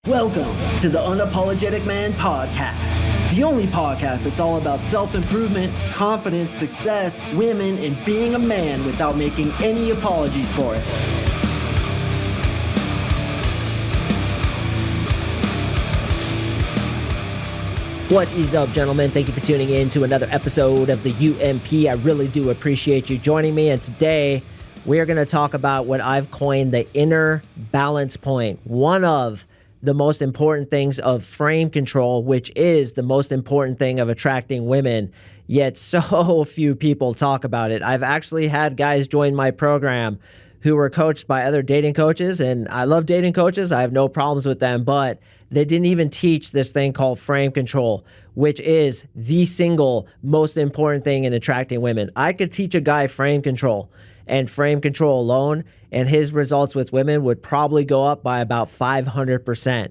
Welcome to the Unapologetic Man Podcast, the only podcast that's all about self-improvement, confidence, success, women, and being a man without making any apologies for it. What is up, gentlemen? Thank you for tuning in to another episode of the UMP. I really do appreciate you joining me, and today we are going to talk about what I've coined the inner balance point, one of the most important things of frame control, which is the most important thing of attracting women, yet so few people talk about it. I've actually had guys join my program who were coached by other dating coaches, and I love dating coaches. I have no problems with them, but they didn't even teach this thing called frame control, which is the single most important thing in attracting women. I could teach a guy frame control and frame control alone, and his results with women would probably go up by about 500%.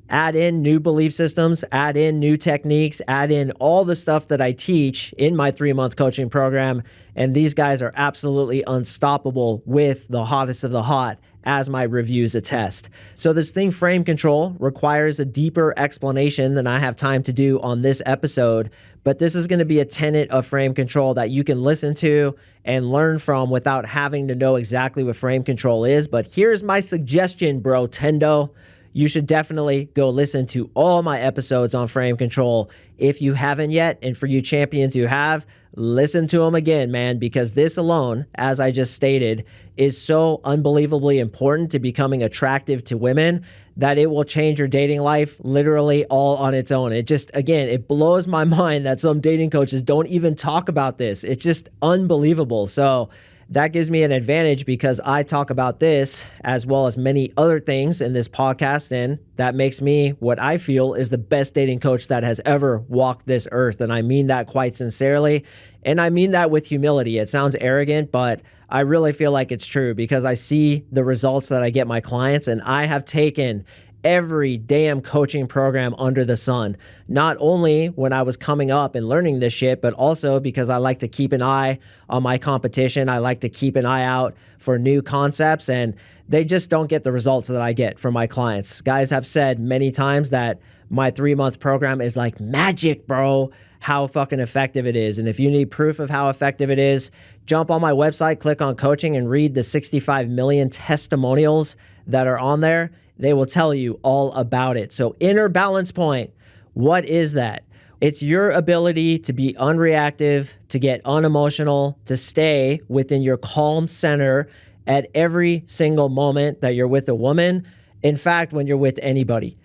Add in new belief systems, add in new techniques, add in all the stuff that I teach in my 3-month coaching program, and these guys are absolutely unstoppable with the hottest of the hot, as my reviews attest. So this thing, frame control, requires a deeper explanation than I have time to do on this episode, but this is going to be a tenet of frame control that you can listen to and learn from without having to know exactly what frame control is. But here's my suggestion, bro, Tendo. You should definitely go listen to all my episodes on frame control if you haven't yet. And for you champions who have, listen to them again, man, because this alone, as I just stated, is so unbelievably important to becoming attractive to women that it will change your dating life literally all on its own. It just, again, it blows my mind that some dating coaches don't even talk about this. It's just unbelievable. So that gives me an advantage because I talk about this as well as many other things in this podcast, and that makes me what I feel is the best dating coach that has ever walked this earth. And I mean that quite sincerely, and I mean that with humility. It sounds arrogant, but I really feel like it's true because I see the results that I get my clients, and I have taken every damn coaching program under the sun, not only when I was coming up and learning this shit, but also because I like to keep an eye on my competition. I like to keep an eye out for new concepts, and they just don't get the results that I get from my clients. Guys have said many times that my 3-month program is like magic, bro, how fucking effective it is. And if you need proof of how effective it is, jump on my website, click on coaching, and read the 65 million testimonials that are on there. They will tell you all about it. So inner balance point, what is that? It's your ability to be unreactive, to get unemotional, to stay within your calm center at every single moment that you're with a woman. In fact, when you're with anybody.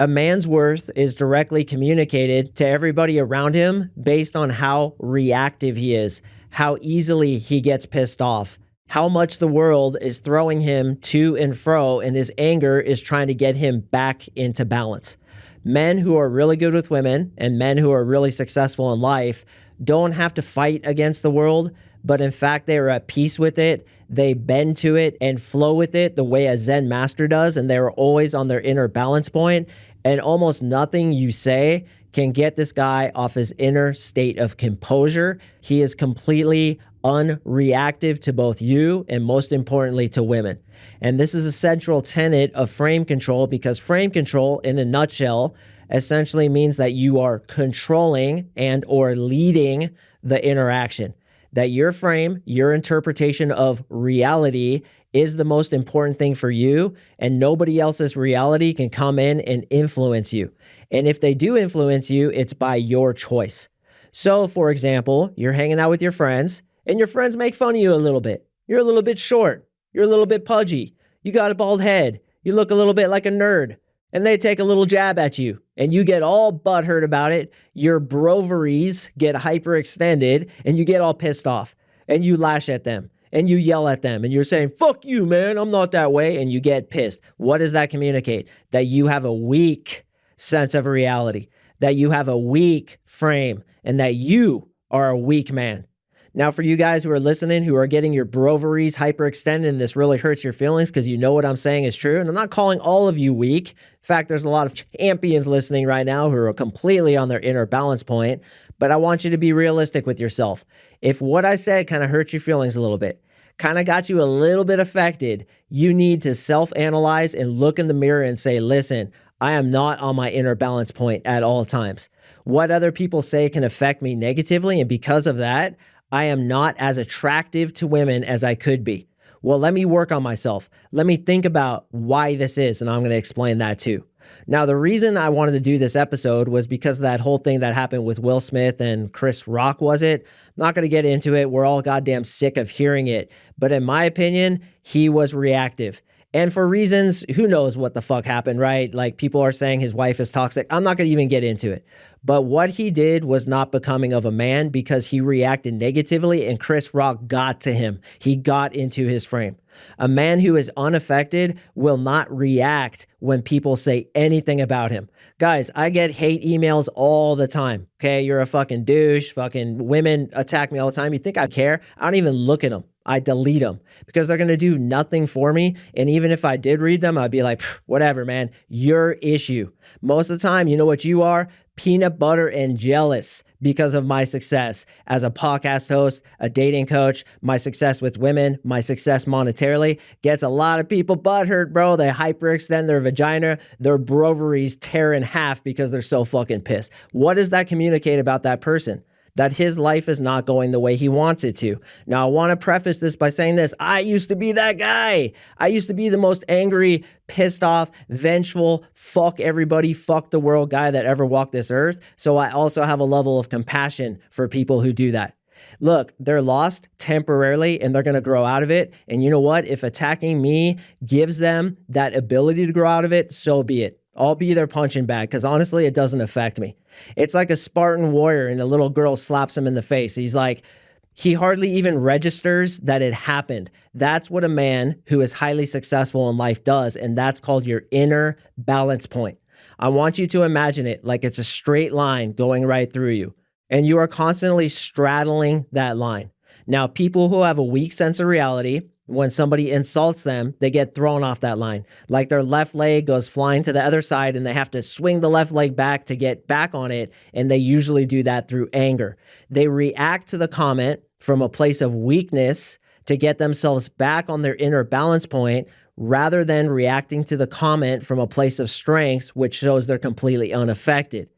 A man's worth is directly communicated to everybody around him based on how reactive he is, how easily he gets pissed off, how much the world is throwing him to and fro, and his anger is trying to get him back into balance. Men who are really good with women and men who are really successful in life don't have to fight against the world, but in fact, they are at peace with it. They bend to it and flow with it the way a Zen master does, and they're always on their inner balance point, and almost nothing you say can get this guy off his inner state of composure. He is completely unreactive to both you and, most importantly, to women. And this is a central tenet of frame control because frame control, in a nutshell, essentially means that you are controlling and or leading the interaction. That your frame, your interpretation of reality is the most important thing for you, and nobody else's reality can come in and influence you. And if they do influence you, it's by your choice. So, for example, you're hanging out with your friends, and your friends make fun of you a little bit. You're a little bit short. You're a little bit pudgy. You got a bald head. You look a little bit like a nerd. And they take a little jab at you, and you get all butthurt about it. Your broveries get hyperextended, and you get all pissed off, and you lash at them, and you yell at them, and you're saying, fuck you, man, I'm not that way, and you get pissed. What does that communicate? That you have a weak sense of reality, that you have a weak frame, and that you are a weak man. Now, for you guys who are listening, who are getting your broveries hyperextended, and this really hurts your feelings because you know what I'm saying is true, and I'm not calling all of you weak. In fact, there's a lot of champions listening right now who are completely on their inner balance point, but I want you to be realistic with yourself. If what I said kind of hurt your feelings a little bit, kind of got you a little bit affected, you need to self-analyze and look in the mirror and say, listen, I am not on my inner balance point at all times. What other people say can affect me negatively, and because of that, I am not as attractive to women as I could be. Well, let me work on myself. Let me think about why this is, and I'm going to explain that too. Now, the reason I wanted to do this episode was because of that whole thing that happened with Will Smith and Chris Rock, was it? I'm not going to get into it. We're all goddamn sick of hearing it. But in my opinion, he was reactive. And for reasons, who knows what the fuck happened, right? Like, people are saying his wife is toxic. I'm not going to even get into it. But what he did was not becoming of a man because he reacted negatively, and Chris Rock got to him. He got into his frame. A man who is unaffected will not react when people say anything about him. Guys, I get hate emails all the time. Okay, you're a fucking douche. Fucking women attack me all the time. You think I care? I don't even look at them. I delete them because they're going to do nothing for me. And even if I did read them, I'd be like, whatever, man, your issue. Most of the time, you know what you are? Peanut butter and jealous because of my success as a podcast host, a dating coach, my success with women, my success monetarily gets a lot of people butthurt, bro. They hyperextend their vagina, their ovaries tear in half because they're so fucking pissed. What does that communicate about that person? That his life is not going the way he wants it to. Now, I want to preface this by saying this. I used to be that guy. I used to be the most angry, pissed off, vengeful, fuck everybody, fuck the world guy that ever walked this earth. So I also have a level of compassion for people who do that. Look, they're lost temporarily and they're going to grow out of it. And you know what? If attacking me gives them that ability to grow out of it, so be it. I'll be their punching bag because honestly, it doesn't affect me. It's like a Spartan warrior and a little girl slaps him in the face. He's like, he hardly even registers that it happened. That's what a man who is highly successful in life does. And that's called your inner balance point. I want you to imagine it like it's a straight line going right through you. And you are constantly straddling that line. Now, people who have a weak sense of reality, when somebody insults them, they get thrown off that line. Like their left leg goes flying to the other side and they have to swing the left leg back to get back on it. And they usually do that through anger. They react to the comment from a place of weakness to get themselves back on their inner balance point rather than reacting to the comment from a place of strength, which shows they're completely unaffected.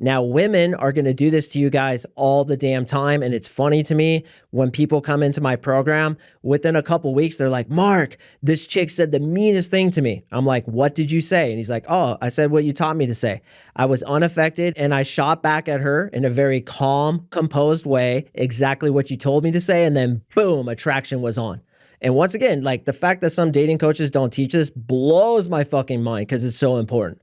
Now, women are going to do this to you guys all the damn time. And it's funny to me when people come into my program, within a couple weeks, they're like, Mark, this chick said the meanest thing to me. I'm like, what did you say? And he's like, oh, I said what you taught me to say. I was unaffected and I shot back at her in a very calm, composed way, exactly what you told me to say. And then boom, attraction was on. And once again, like the fact that some dating coaches don't teach this blows my fucking mind because it's so important.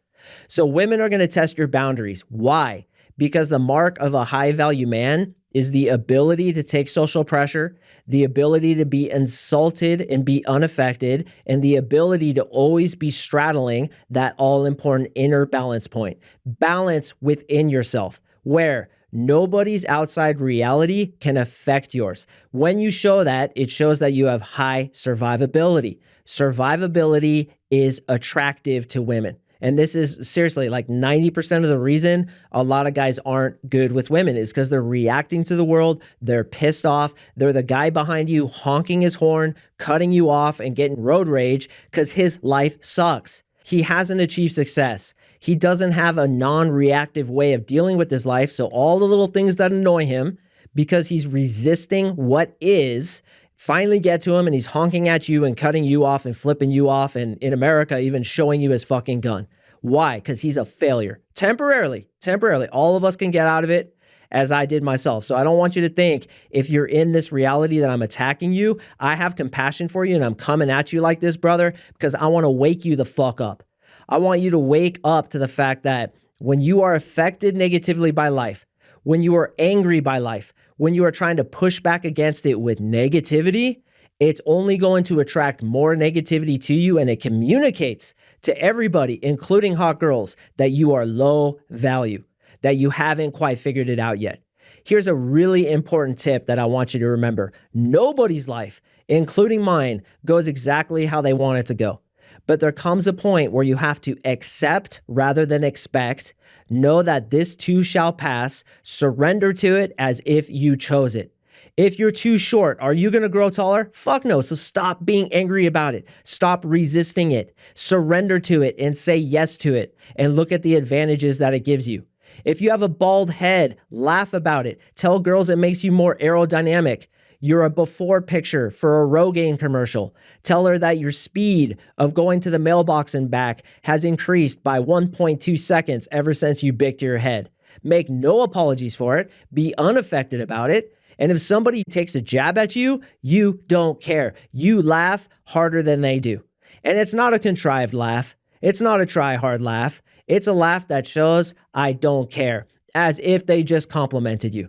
So women are going to test your boundaries. Why? Because the mark of a high value man is the ability to take social pressure, the ability to be insulted and be unaffected, and the ability to always be straddling that all important inner balance point. Balance within yourself, where nobody's outside reality can affect yours. When you show that, it shows that you have high survivability. Survivability is attractive to women. And this is seriously like 90% of the reason a lot of guys aren't good with women is because they're reacting to the world. They're pissed off. They're the guy behind you honking his horn, cutting you off and getting road rage because his life sucks. He hasn't achieved success. He doesn't have a non-reactive way of dealing with his life. So all the little things that annoy him because he's resisting what is finally get to him and he's honking at you and cutting you off and flipping you off and in America even showing you his fucking gun. Why? Because he's a failure. Temporarily. All of us can get out of it as I did myself. So I don't want you to think if you're in this reality that I'm attacking you, I have compassion for you and I'm coming at you like this, brother, because I want to wake you the fuck up. I want you to wake up to the fact that when you are affected negatively by life, when you are angry by life, when you are trying to push back against it with negativity, it's only going to attract more negativity to you, and it communicates to everybody, including hot girls, that you are low value, that you haven't quite figured it out yet. Here's a really important tip that I want you to remember. Nobody's life, including mine, goes exactly how they want it to go. But there comes a point where you have to accept rather than expect, know that this too shall pass, surrender to it as if you chose it. If you're too short, are you going to grow taller? Fuck no. So stop being angry about it. Stop resisting it. Surrender to it and say yes to it. And look at the advantages that it gives you. If you have a bald head, laugh about it. Tell girls it makes you more aerodynamic. You're a before picture for a Rogaine commercial. Tell her that your speed of going to the mailbox and back has increased by 1.2 seconds ever since you bicked your head. Make no apologies for it. Be unaffected about it. And if somebody takes a jab at you, you don't care. You laugh harder than they do. And it's not a contrived laugh. It's not a try-hard laugh. It's a laugh that shows I don't care, as if they just complimented you.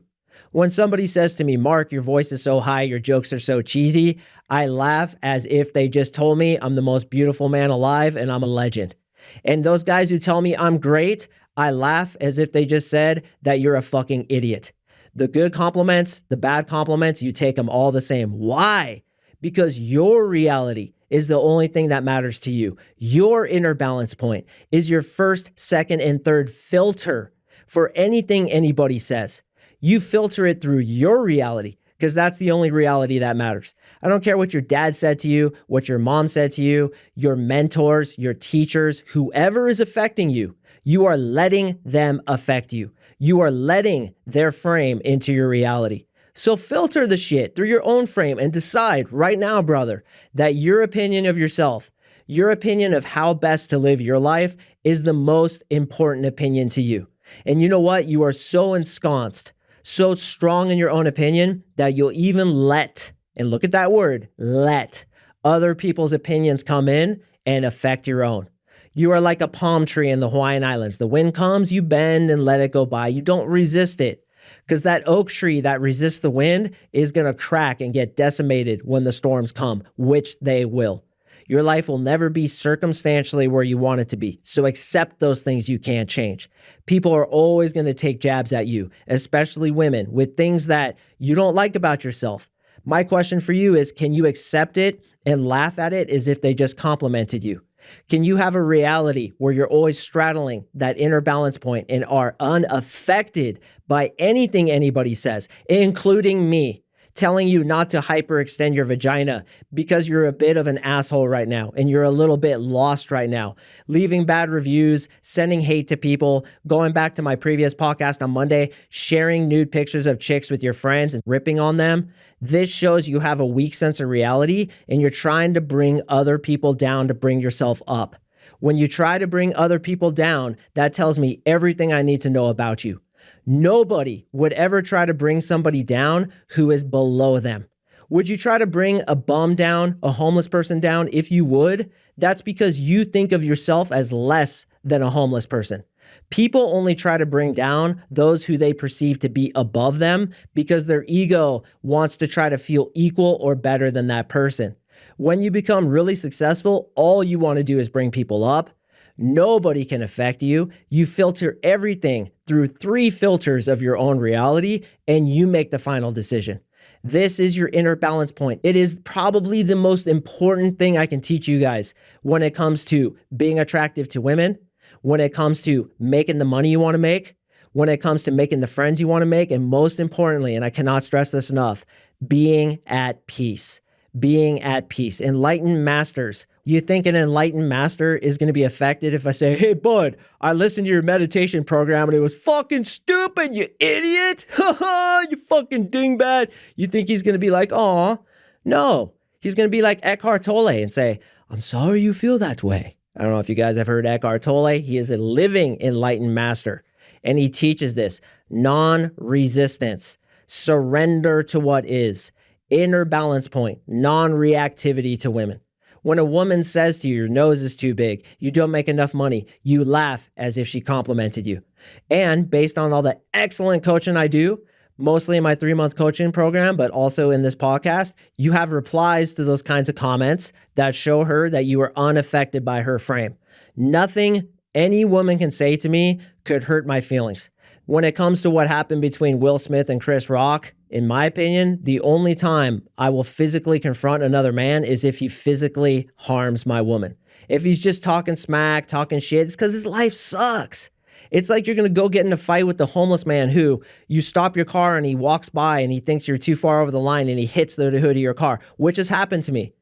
When somebody says to me, Mark, your voice is so high, your jokes are so cheesy, I laugh as if they just told me I'm the most beautiful man alive and I'm a legend. And those guys who tell me I'm great, I laugh as if they just said that you're a fucking idiot. The good compliments, the bad compliments, you take them all the same. Why? Because your reality is the only thing that matters to you. Your inner balance point is your first, second, and third filter for anything anybody says. You filter it through your reality because that's the only reality that matters. I don't care what your dad said to you, what your mom said to you, your mentors, your teachers, whoever is affecting you, you are letting them affect you. You are letting their frame into your reality. So filter the shit through your own frame and decide right now, brother, that your opinion of yourself, your opinion of how best to live your life is the most important opinion to you. And you know what? You are so ensconced, so strong in your own opinion that you'll even let, and look at that word, let other people's opinions come in and affect your own. You are like a palm tree in the Hawaiian Islands. The wind comes, you bend and let it go by. You don't resist it because that oak tree that resists the wind is going to crack and get decimated when the storms come, which they will. Your life will never be circumstantially where you want it to be. So accept those things you can't change. People are always going to take jabs at you, especially women, with things that you don't like about yourself. My question for you is, can you accept it and laugh at it as if they just complimented you? Can you have a reality where you're always straddling that inner balance point and are unaffected by anything anybody says, including me, telling you not to hyperextend your vagina because you're a bit of an asshole right now and you're a little bit lost right now, leaving bad reviews, sending hate to people, going back to my previous podcast on Monday, sharing nude pictures of chicks with your friends and ripping on them? This shows you have a weak sense of reality and you're trying to bring other people down to bring yourself up. When you try to bring other people down, that tells me everything I need to know about you. Nobody would ever try to bring somebody down who is below them. Would you try to bring a bum down, a homeless person down? If you would, that's because you think of yourself as less than a homeless person. People only try to bring down those who they perceive to be above them because their ego wants to try to feel equal or better than that person. When you become really successful, all you want to do is bring people up. Nobody can affect you. You filter everything through 3 filters of your own reality, and you make the final decision. This is your inner balance point. It is probably the most important thing I can teach you guys when it comes to being attractive to women, when it comes to making the money you want to make, when it comes to making the friends you want to make, and most importantly, and I cannot stress this enough, being at peace. Being at peace. Enlightened masters. You think an enlightened master is going to be affected if I say, hey, bud, I listened to your meditation program and it was fucking stupid, you idiot. You fucking dingbat. You think he's going to be like, aw? No. He's going to be like Eckhart Tolle and say, I'm sorry you feel that way. I don't know if you guys have heard Eckhart Tolle. He is a living enlightened master. And he teaches this non-resistance, surrender to what is. Inner balance point, non-reactivity to women. When a woman says to you, your nose is too big, you don't make enough money, you laugh as if she complimented you. And based on all the excellent coaching I do, mostly in my 3-month coaching program, but also in this podcast, you have replies to those kinds of comments that show her that you are unaffected by her frame. Nothing any woman can say to me could hurt my feelings. When it comes to what happened between Will Smith and Chris Rock, in my opinion, the only time I will physically confront another man is if he physically harms my woman. If he's just talking smack, talking shit, it's because his life sucks. It's like you're going to go get in a fight with the homeless man who you stop your car and he walks by and he thinks you're too far over the line and he hits the hood of your car, which has happened to me.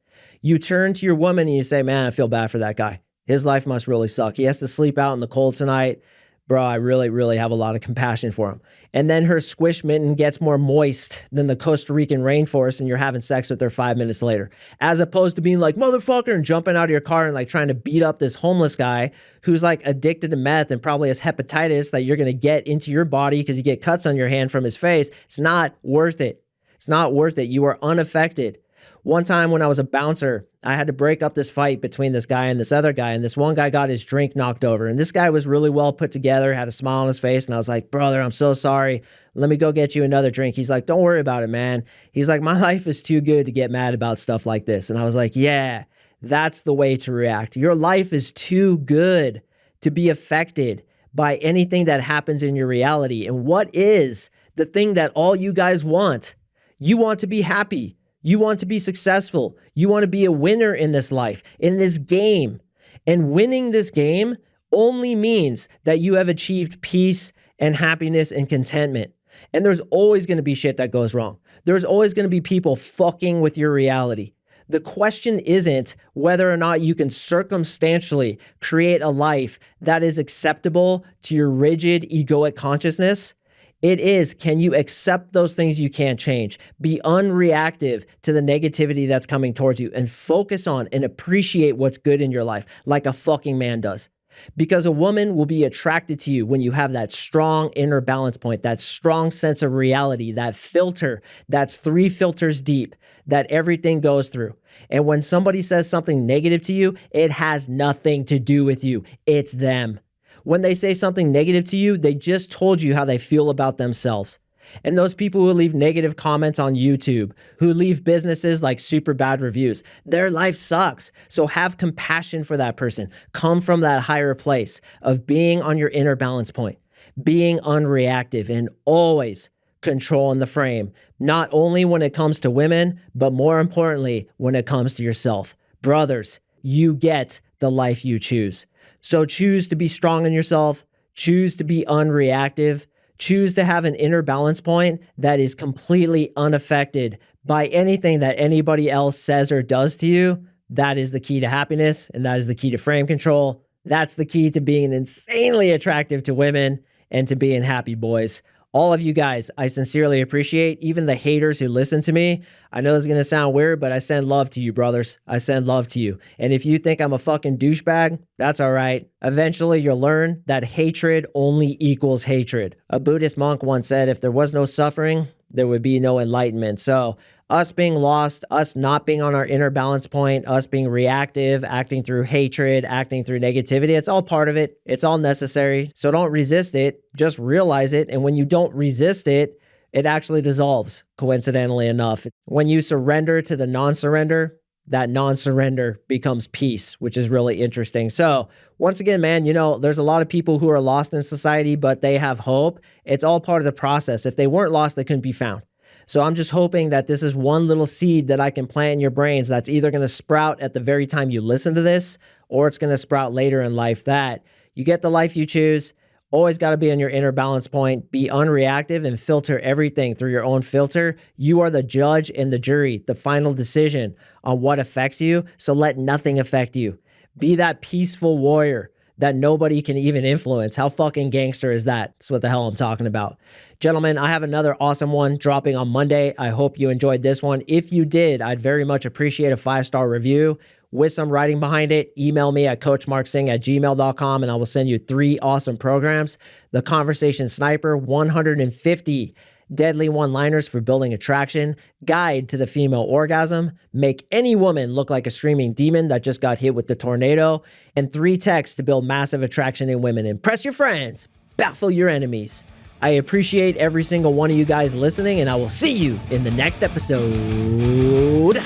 You turn to your woman and you say, man, I feel bad for that guy. His life must really suck. He has to sleep out in the cold tonight. Bro, I really, really have a lot of compassion for him. And then her squish mitten gets more moist than the Costa Rican rainforest and you're having sex with her 5 minutes later. As opposed to being like, motherfucker, and jumping out of your car and like trying to beat up this homeless guy who's like addicted to meth and probably has hepatitis that you're going to get into your body because you get cuts on your hand from his face. It's not worth it. It's not worth it. You are unaffected. One time when I was a bouncer, I had to break up this fight between this guy and this other guy, and this one guy got his drink knocked over, and this guy was really well put together, had a smile on his face, and I was like, brother, I'm so sorry. Let me go get you another drink. He's like, don't worry about it, man. He's like, my life is too good to get mad about stuff like this. And I was like, yeah, that's the way to react. Your life is too good to be affected by anything that happens in your reality. And what is the thing that all you guys want? You want to be happy. You want to be successful. You want to be a winner in this life, in this game. And winning this game only means that you have achieved peace and happiness and contentment. And there's always going to be shit that goes wrong. There's always going to be people fucking with your reality. The question isn't whether or not you can circumstantially create a life that is acceptable to your rigid egoic consciousness. It is, can you accept those things you can't change? Be unreactive to the negativity that's coming towards you and focus on and appreciate what's good in your life like a fucking man does. Because a woman will be attracted to you when you have that strong inner balance point, that strong sense of reality, that filter that's 3 filters deep that everything goes through. And when somebody says something negative to you, it has nothing to do with you. It's them. When they say something negative to you, they just told you how they feel about themselves. And those people who leave negative comments on YouTube, who leave businesses like super bad reviews, their life sucks. So have compassion for that person. Come from that higher place of being on your inner balance point, being unreactive, and always controlling the frame, not only when it comes to women, but more importantly, when it comes to yourself. Brothers, you get the life you choose. So choose to be strong in yourself, choose to be unreactive, choose to have an inner balance point that is completely unaffected by anything that anybody else says or does to you. That is the key to happiness, and that is the key to frame control. That's the key to being insanely attractive to women and to being happy, boys. All of you guys, I sincerely appreciate, even the haters who listen to me. I know this is going to sound weird, but I send love to you, brothers. I send love to you. And if you think I'm a fucking douchebag, that's all right. Eventually, you'll learn that hatred only equals hatred. A Buddhist monk once said, if there was no suffering, there would be no enlightenment. So us being lost, us not being on our inner balance point, us being reactive, acting through hatred, acting through negativity, it's all part of it. It's all necessary. So don't resist it. Just realize it. And when you don't resist it, it actually dissolves, coincidentally enough. When you surrender to the non-surrender, that non-surrender becomes peace, which is really interesting. So once again, man, there's a lot of people who are lost in society, but they have hope. It's all part of the process. If they weren't lost, they couldn't be found. So I'm just hoping that this is one little seed that I can plant in your brains that's either going to sprout at the very time you listen to this, or it's going to sprout later in life, that you get the life you choose. Always got to be on your inner balance point, be unreactive, and filter everything through your own filter. You are the judge and the jury, the final decision on what affects you. So let nothing affect you. Be that peaceful warrior that nobody can even influence. How fucking gangster is that? That's what the hell I'm talking about. Gentlemen, I have another awesome one dropping on Monday. I hope you enjoyed this one. If you did, I'd very much appreciate a 5-star review with some writing behind it. Email me at CoachMarkSing@gmail.com and I will send you 3 awesome programs. The Conversation Sniper, 150 deadly one-liners for building attraction, guide to the female orgasm, make any woman look like a screaming demon that just got hit with the tornado, and 3 texts to build massive attraction in women. Impress your friends, baffle your enemies. I appreciate every single one of you guys listening, and I will see you in the next episode.